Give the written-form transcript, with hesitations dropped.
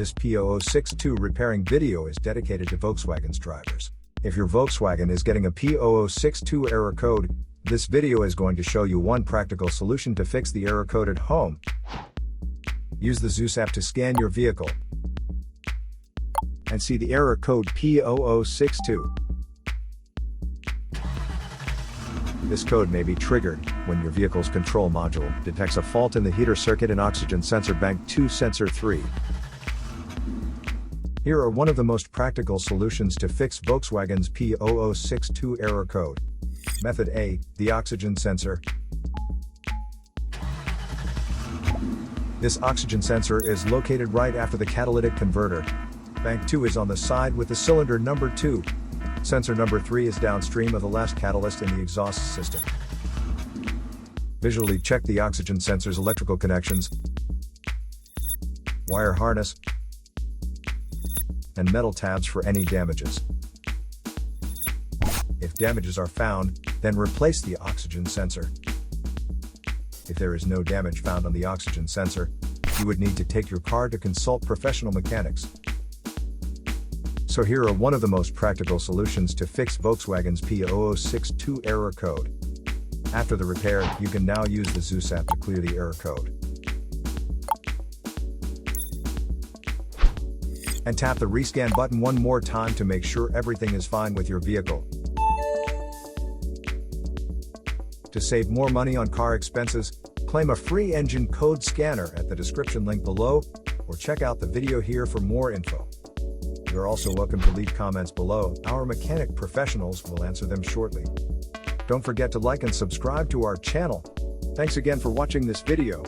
This P0062 repairing video is dedicated to Volkswagen's drivers. If your Volkswagen is getting a P0062 error code, this video is going to show you one practical solution to fix the error code at home. Use the HO2S app to scan your vehicle and see the error code P0062. This code may be triggered when your vehicle's control module detects a fault in the heater circuit and oxygen sensor bank 2 sensor 3. Here are one of the most practical solutions to fix Volkswagen's P0062 error code. Method A, the oxygen sensor. This oxygen sensor is located right after the catalytic converter. Bank 2 is on the side with the cylinder number 2. Sensor number 3 is downstream of the last catalyst in the exhaust system. Visually check the oxygen sensor's electrical connections, wire harness, and metal tabs for any damages. If damages are found, then replace the oxygen sensor. If there is no damage found on the oxygen sensor, you would need to take your car to consult professional mechanics. So here are one of the most practical solutions to fix Volkswagen's P0062 error code. After the repair, you can now use the HO2S app to clear the error code. And tap the rescan button one more time to make sure everything is fine with your vehicle. To save more money on car expenses, claim a free engine code scanner at the description link below, or check out the video here for more info. You're also welcome to leave comments below. Our mechanic professionals will answer them shortly. Don't forget to like and subscribe to our channel. Thanks again for watching this video.